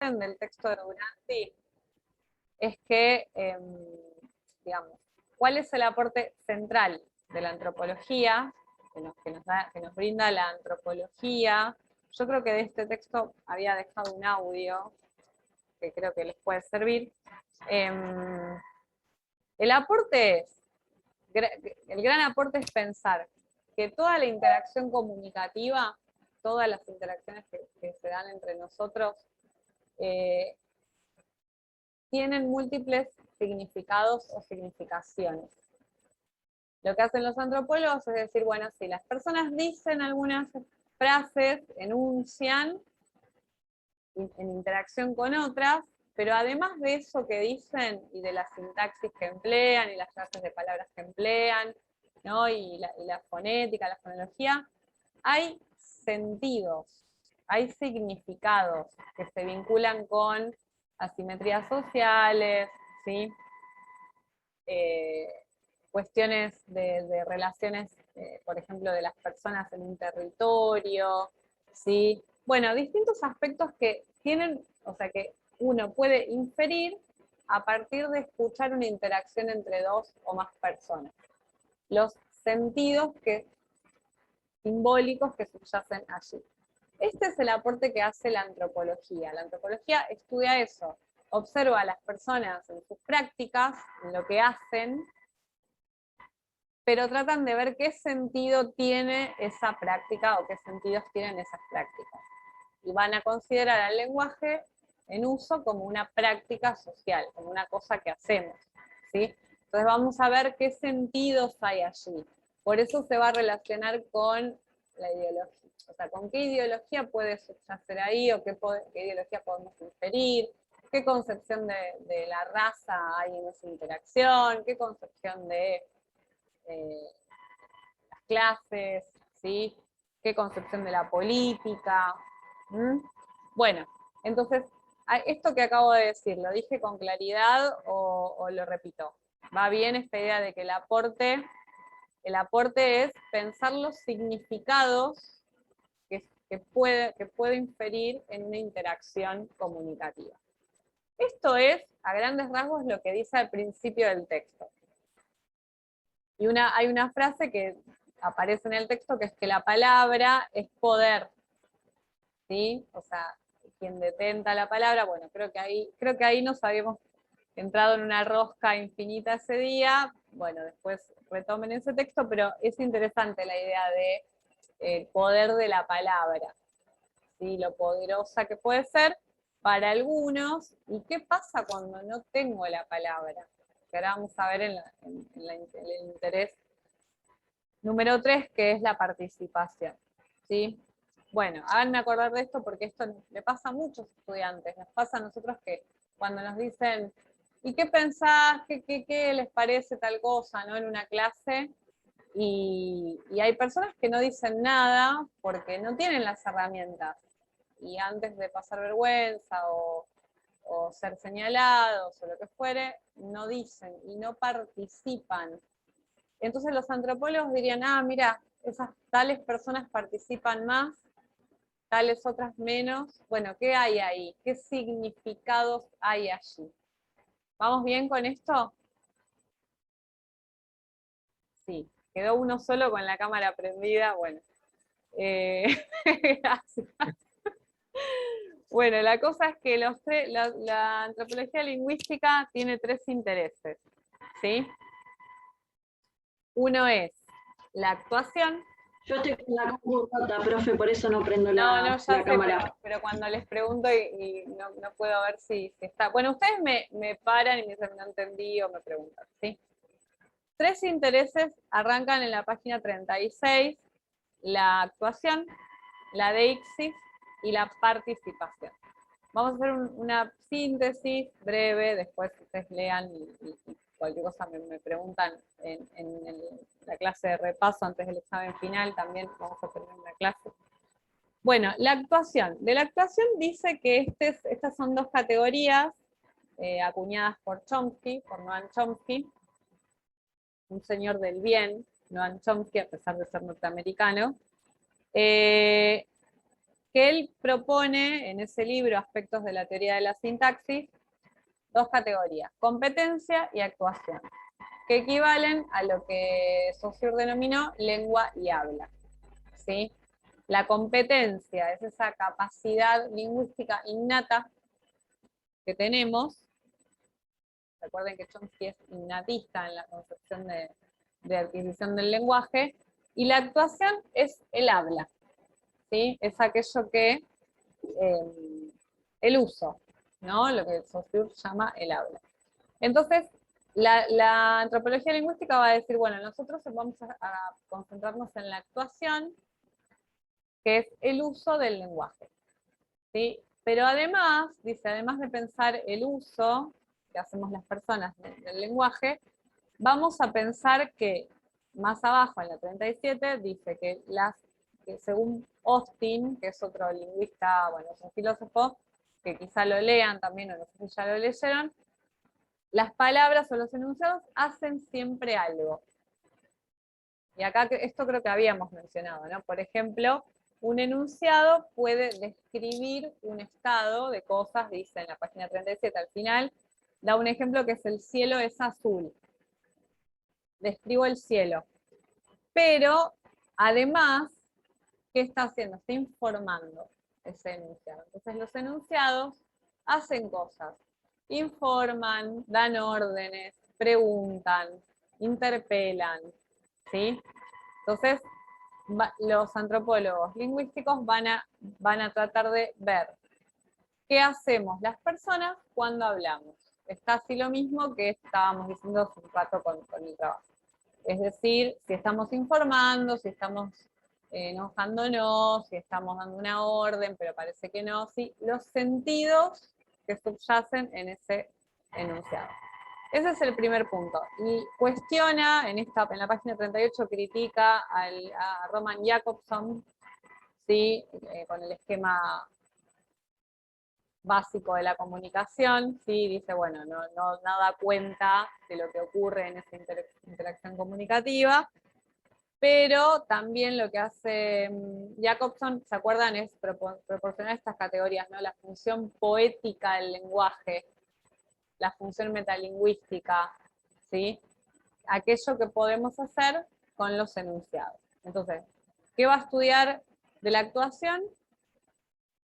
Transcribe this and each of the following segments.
dicen del texto de Duranti es que, digamos, ¿cuál es el aporte central de la antropología que nos brinda la antropología? Yo creo que de este texto había dejado un audio que creo que les puede servir. El aporte es, el gran aporte es pensar que toda la interacción comunicativa, todas las interacciones que se dan entre nosotros, tienen múltiples significados o significaciones. Lo que hacen los antropólogos es decir, bueno, si las personas dicen algunas frases, enuncian en interacción con otras, pero además de eso que dicen y de la sintaxis que emplean y las clases de palabras que emplean, ¿no? y la fonética, la fonología, hay sentidos, hay significados que se vinculan con asimetrías sociales, ¿sí? Cuestiones de relaciones, por ejemplo, de las personas en un territorio, ¿sí? Bueno, distintos aspectos que tienen, o sea, que uno puede inferir a partir de escuchar una interacción entre dos o más personas. Los sentidos simbólicos que subyacen allí. Este es el aporte que hace la antropología. La antropología estudia eso, observa a las personas en sus prácticas, en lo que hacen, pero tratan de ver qué sentido tiene esa práctica o qué sentidos tienen esas prácticas. Y van a considerar al lenguaje en uso como una práctica social, como una cosa que hacemos, ¿sí? Entonces vamos a ver qué sentidos hay allí. Por eso se va a relacionar con la ideología. O sea, con qué ideología puede subyacer ahí, o qué ideología podemos inferir, qué concepción de la raza hay en esa interacción, qué concepción de las clases, ¿sí? Qué concepción de la política. ¿Mm? Bueno, entonces, esto que acabo de decir, ¿lo dije con claridad o lo repito? ¿Va bien esta idea de que el aporte es pensar los significados que puede inferir en una interacción comunicativa? Esto es, a grandes rasgos, lo que dice al principio del texto. Y hay una frase que aparece en el texto que es que la palabra es poder, ¿sí? O sea, quien detenta la palabra, bueno, creo que ahí nos habíamos entrado en una rosca infinita ese día, bueno, después retomen ese texto, pero es interesante la idea de el poder de la palabra, ¿sí? Lo poderosa que puede ser para algunos, y qué pasa cuando no tengo la palabra, que ahora vamos a ver en el interés número 3, que es la participación, ¿sí? Bueno, háganme acordar de esto porque esto le pasa a muchos estudiantes, nos pasa a nosotros que cuando nos dicen, ¿y qué pensás? ¿Qué les parece tal cosa, ¿no? En una clase, y hay personas que no dicen nada porque no tienen las herramientas, y antes de pasar vergüenza o ser señalados o lo que fuere, no dicen y no participan. Entonces los antropólogos dirían, mira, esas tales personas participan más, tales otras menos. Bueno, ¿qué hay ahí? ¿Qué significados hay allí? ¿Vamos bien con esto? Sí, quedó uno solo con la cámara prendida, bueno. Gracias. Bueno, la cosa es que la antropología lingüística tiene 3 intereses, ¿sí? Uno es la actuación. Yo estoy con la compu rota, profe, por eso no prendo No, la ya sé, cámara. pero cuando les pregunto y no puedo ver si está. Bueno, ustedes me paran y me dicen no entendí o me preguntan, ¿sí? 3 intereses arrancan en la página 36, la actuación, la deixis y la participación. Vamos a hacer una síntesis breve, después ustedes lean y cualquier cosa me preguntan en la clase de repaso antes del examen final, también vamos a tener una clase. Bueno, la actuación. De la actuación dice que estas son 2 categorías acuñadas por Chomsky, por Noam Chomsky, un señor del bien, Noam Chomsky, a pesar de ser norteamericano, que que él propone en ese libro, Aspectos de la teoría de la sintaxis, dos categorías, competencia y actuación, que equivalen a lo que Saussure denominó lengua y habla, ¿sí? La competencia es esa capacidad lingüística innata que tenemos. Recuerden que Chomsky es innatista en la concepción de adquisición del lenguaje, y la actuación es el habla, ¿sí? Es aquello que, el uso, ¿no? Lo que Saussure llama el habla. Entonces, la antropología lingüística va a decir, bueno, nosotros vamos a concentrarnos en la actuación, que es el uso del lenguaje, ¿sí? Pero además, dice, además de pensar el uso que hacemos las personas del lenguaje, vamos a pensar que más abajo, en la 37, dice que según Austin, que es otro lingüista, bueno, es un filósofo, que quizá lo lean también, o no sé si ya lo leyeron, las palabras o los enunciados hacen siempre algo. Y acá esto creo que habíamos mencionado, ¿no? Por ejemplo, un enunciado puede describir un estado de cosas, dice en la página 37 al final, da un ejemplo que es el cielo es azul. Describo el cielo. Pero, además, ¿qué está haciendo? Está informando ese enunciado. Entonces, los enunciados hacen cosas. Informan, dan órdenes, preguntan, interpelan, ¿sí? Entonces, los antropólogos lingüísticos van a tratar de ver qué hacemos las personas cuando hablamos. Es casi lo mismo que estábamos diciendo hace un rato con el trabajo. Es decir, si estamos informando, si estamos enojándonos, si estamos dando una orden, pero parece que no, sí, los sentidos que subyacen en ese enunciado. Ese es el primer punto. Y cuestiona, en la página 38, critica a Roman Jakobson, ¿sí? Con el esquema básico de la comunicación, ¿sí? Dice, bueno, no da cuenta de lo que ocurre en esa interacción comunicativa, pero también lo que hace Jakobson, ¿se acuerdan? Es proporcionar estas categorías, ¿no? La función poética del lenguaje, la función metalingüística, ¿sí? Aquello que podemos hacer con los enunciados. Entonces, ¿qué va a estudiar de la actuación?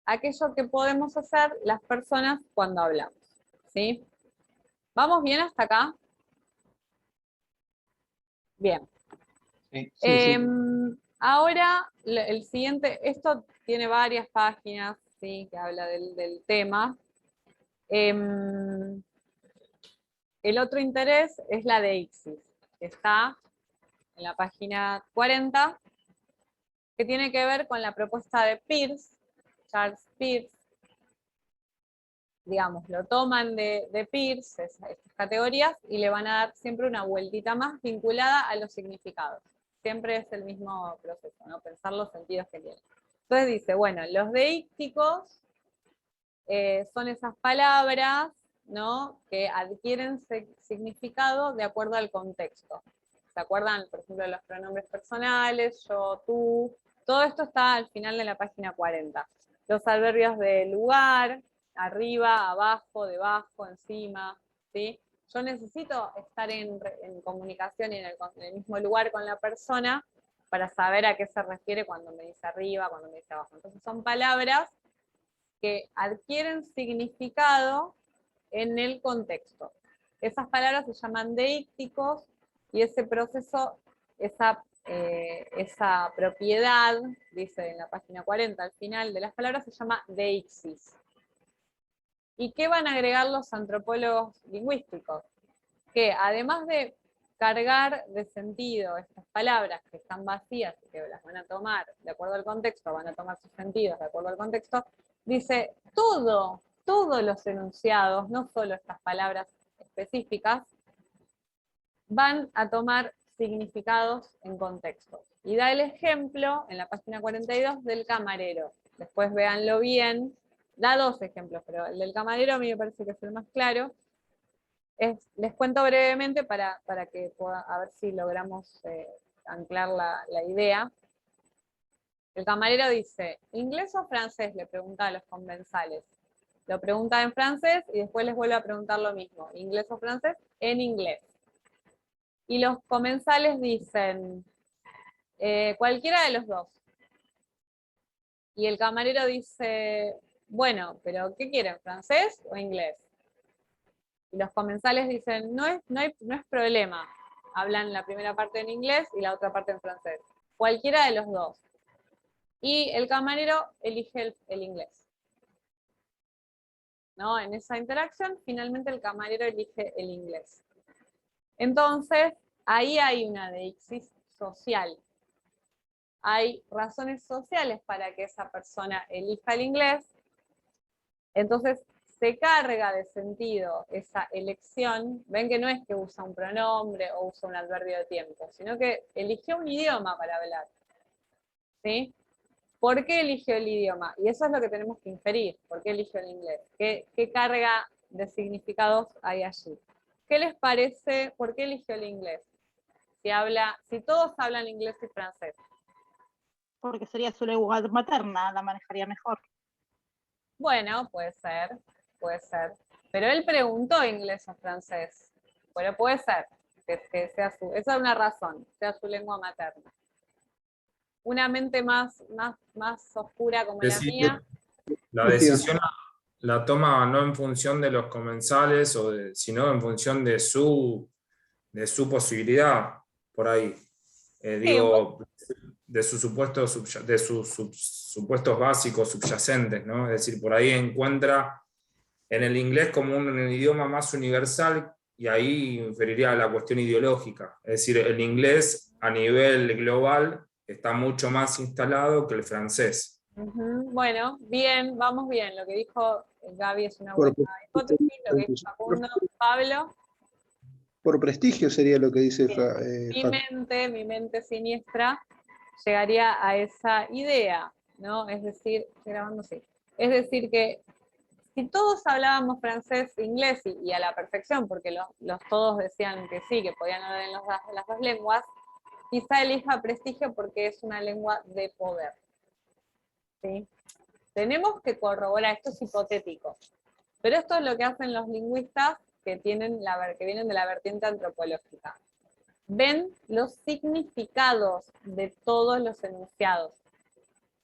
Aquello que podemos hacer las personas cuando hablamos, ¿sí? ¿Vamos bien hasta acá? Bien. Sí, sí, sí. Ahora, el siguiente, esto tiene varias páginas, ¿sí? Que habla del tema. El otro interés es la deixis, que está en la página 40, que tiene que ver con la propuesta de Peirce, Charles Peirce. Digamos, lo toman de Peirce, estas categorías, y le van a dar siempre una vueltita más vinculada a los significados. Siempre es el mismo proceso, ¿no? Pensar los sentidos que tienen. Entonces dice, bueno, los deícticos son esas palabras, ¿no? Que adquieren significado de acuerdo al contexto. ¿Se acuerdan, por ejemplo, de los pronombres personales, yo, tú? Todo esto está al final de la página 40. Los adverbios de lugar, arriba, abajo, debajo, encima, ¿sí? Yo necesito estar en comunicación y en el mismo lugar con la persona para saber a qué se refiere cuando me dice arriba, cuando me dice abajo. Entonces son palabras que adquieren significado en el contexto. Esas palabras se llaman deícticos y ese proceso, esa propiedad, dice en la página 40 al final de las palabras, se llama deixis. ¿Y qué van a agregar los antropólogos lingüísticos? Que además de cargar de sentido estas palabras que están vacías y que las van a tomar de acuerdo al contexto, van a tomar sus sentidos de acuerdo al contexto, dice todos los enunciados, no solo estas palabras específicas, van a tomar significados en contexto. Y da el ejemplo en la página 42 del camarero. Después véanlo bien. Da dos ejemplos, pero el del camarero a mí me parece que es el más claro. Les cuento brevemente para que pueda, a ver si logramos anclar la idea. El camarero dice, ¿inglés o francés? Le pregunta a los comensales. Lo pregunta en francés y después les vuelve a preguntar lo mismo. ¿Inglés o francés? En inglés. Y los comensales dicen, cualquiera de los dos. Y el camarero dice, bueno, pero ¿qué quieren? ¿Francés o inglés? Y los comensales dicen, no es problema. Hablan la primera parte en inglés y la otra parte en francés. Cualquiera de los dos. Y el camarero elige el inglés. ¿No? En esa interacción, finalmente el camarero elige el inglés. Entonces, ahí hay una deixis social. Hay razones sociales para que esa persona elija el inglés. Entonces, se carga de sentido esa elección. Ven que no es que usa un pronombre o usa un adverbio de tiempo, sino que eligió un idioma para hablar. ¿Sí? ¿Por qué eligió el idioma? Y eso es lo que tenemos que inferir. ¿Por qué eligió el inglés? ¿Qué carga de significados hay allí? ¿Qué les parece? ¿Por qué eligió el inglés? Si todos hablan inglés y francés. Porque sería su lengua materna, la manejaría mejor. Bueno, puede ser, puede ser. Pero él preguntó inglés o francés. Pero puede ser que sea esa es una razón, sea su lengua materna. Una mente más oscura como la mía. La decisión la toma no en función de los comensales, sino en función de su posibilidad, por ahí. Digo, de sus supuestos básicos subyacentes, ¿no? Es decir, por ahí encuentra en el inglés como un idioma más universal y ahí inferiría a la cuestión ideológica. Es decir, el inglés a nivel global está mucho más instalado que el francés. Bueno, bien, vamos bien. Lo que dijo Gaby es una buena hipótesis, lo que dijo Facundo, Pablo. Por prestigio sería lo que dice Mi mente siniestra llegaría a esa idea, ¿no? Es decir, estoy grabando, sí. Es decir que si todos hablábamos francés e inglés y a la perfección, porque los todos decían que sí, que podían hablar en las dos lenguas, quizá elija prestigio porque es una lengua de poder. ¿Sí? Tenemos que corroborar, esto es hipotético, pero esto es lo que hacen los lingüistas que vienen de la vertiente antropológica. Ven los significados de todos los enunciados,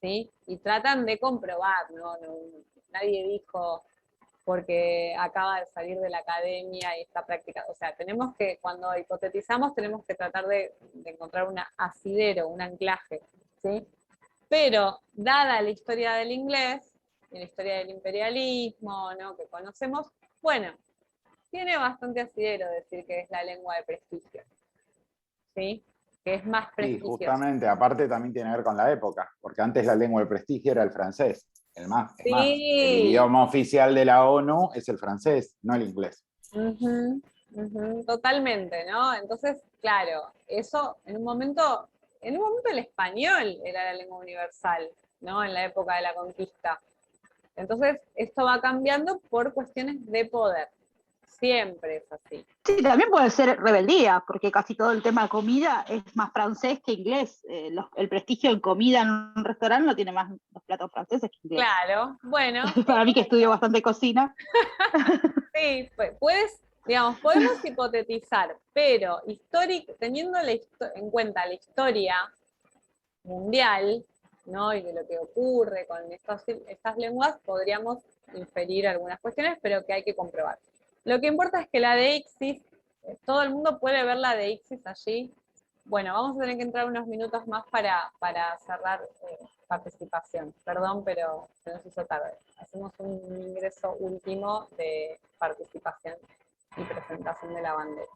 ¿sí? Y tratan de comprobar, ¿no? Nadie dijo porque acaba de salir de la academia y está practicando. O sea, cuando hipotetizamos, tenemos que tratar de encontrar un asidero, un anclaje, ¿sí? Pero, dada la historia del inglés, y la historia del imperialismo, ¿no? Que conocemos, bueno, tiene bastante asidero decir que es la lengua de prestigio. ¿Sí? Que es más prestigiosa. Sí, justamente, aparte también tiene que ver con la época, porque antes la lengua de prestigio era el francés. Sí. El idioma oficial de la ONU es el francés, no el inglés. Totalmente, ¿no? Entonces, claro, eso en un momento el español era la lengua universal, ¿no? En la época de la conquista. Entonces, esto va cambiando por cuestiones de poder. Siempre es así. Sí, también puede ser rebeldía, porque casi todo el tema de comida es más francés que inglés. El prestigio en comida en un restaurante no tiene más los platos franceses que inglés. Claro, bueno. Para mí que estudio bastante cocina. Sí, podemos hipotetizar, pero teniendo en cuenta la historia mundial, ¿no? Y de lo que ocurre con estas lenguas, podríamos inferir algunas cuestiones, pero que hay que comprobar. Lo que importa es que la deixis, todo el mundo puede ver la deixis allí. Bueno, vamos a tener que entrar unos minutos más para cerrar participación. Perdón, pero se nos hizo tarde. Hacemos un ingreso último de participación y presentación de la bandera.